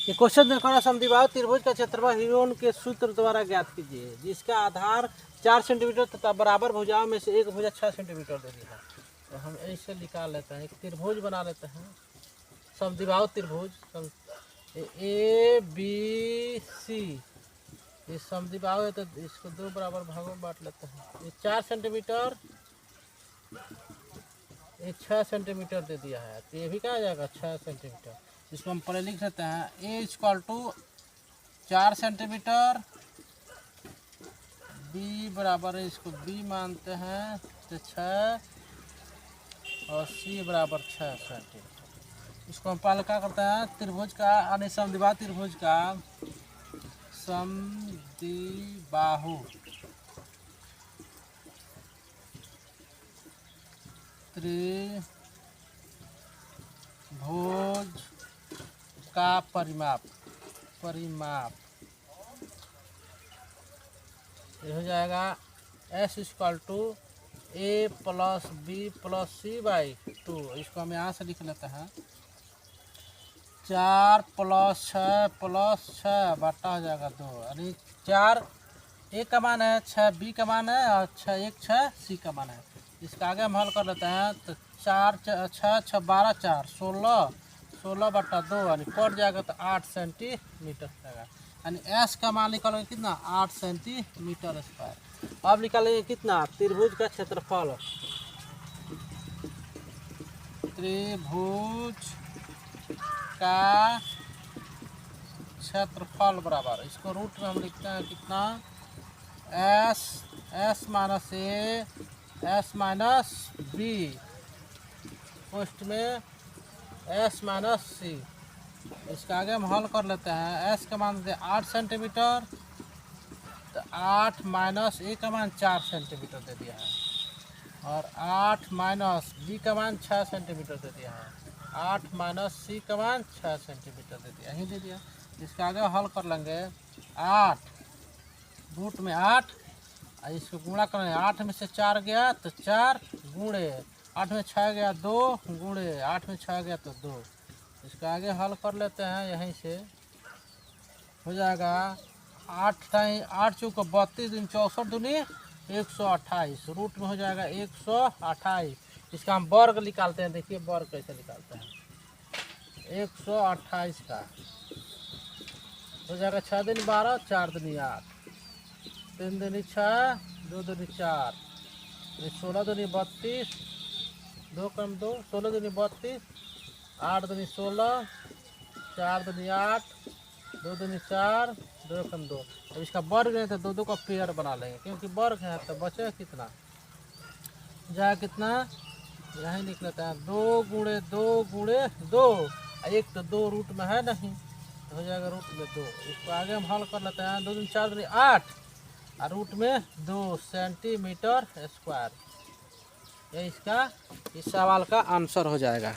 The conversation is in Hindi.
ये क्वेश्चन कौन समद्विबाहु त्रिभुज का क्षेत्रफल ह्यून के सूत्र द्वारा ज्ञात कीजिए, जिसका आधार 4 सेंटीमीटर तथा बराबर भुजाओं में से एक भुजा 6 सेंटीमीटर दे दी है। तो हम ऐसे निकाल लेते हैं, एक त्रिभुज बना लेते हैं, समद्विबाहु त्रिभुज ए बी सी। ये समद्विबाहु है तो इसको दो बराबर भागों में बांट लेते हैं। ये 4 सेंटीमीटर, ये 6 सेंटीमीटर दे दिया है, तो ये भी क्या आ जाएगा 6 सेंटीमीटर। इसको हम पहले लिख लेते हैं, ए इक्वल टू 4 सेंटीमीटर, बी बराबर है, इसको बी मानते हैं तो 6, और सी बराबर 6 सेंटीमीटर। इसको हम पहले क्या करते हैं, त्रिभुज का यानी समद्विबाहु त्रिभुज का समद्विबाहु त्रिभुज का परिमाप ये हो जाएगा S equal to A plus B plus C by 2। इसको हम यहाँ से लिख लेते हैं, 4 + 6 बटा हो जाएगा 2, यानी 4 ए का मान है, 6 बी का मान है, और 6 सी का मान है। इसका आगे हम हल कर लेते हैं, तो 4 6 6 12 4 16 बटा 2, यानी कट जाएगा तो 8 सेंटीमीटर जाएगा। यानी एस का मान निकालेंगे कितना, 8 सेंटीमीटर स्क्वायर। अब निकालेंगे कितना, त्रिभुज का क्षेत्रफल, त्रिभुज का क्षेत्रफल बराबर, इसको रूट में हम लिखते हैं कितना, S minus A S minus B, post में एस माइनस सी। इसका आगे हम हल कर लेते हैं, एस का मान दे 8 सेंटीमीटर, तो 8 माइनस ए का मान 4 सेंटीमीटर दे दिया है, और 8 माइनस बी का मान 6 सेंटीमीटर दे दिया है, 8 माइनस सी का मान 6 सेंटीमीटर दे दिया, यही दे दिया। इसका आगे हल कर लेंगे, 8 रूट में 8, इसको गुणा करेंगे, 8 में से 4 गया तो 4 गुणे, 8 में 6 गया 2 गुणे, 8 में 6 गया तो 2। इसका आगे हल कर लेते हैं, यहीं से हो जाएगा 8 चौको 32 दूनी 64 दूनी 128, रूट में हो जाएगा 128। इसका हम वर्ग निकालते हैं, देखिए वर्ग कैसे निकालते हैं, 128 का हो जाएगा 6 दूनी 12 4 दूनी 8 3 दूनी 6 2 दूनी 4, 16 दूनी 32 2 कम 2 16 दूनी 32 8 दूनी 16 4 दूनी 8 2 दूनी 4 2 कम 2। अब इसका वर्ग है तो 2 का पेयर बना लेंगे, क्योंकि वर्ग है तो बचे कितना जाए, कितना यही लिख लेते हैं, 2 गुणे 2 गुणे 2, एक तो 2 रूट में है नहीं, तो हो जाएगा रूट में 2। इसको आगे हम हल कर लेते हैं, 2 दूनी 4 दूनी 8, और रूट में 2 सेंटीमीटर स्क्वायर। ये इसका इस सवाल का आंसर हो जाएगा।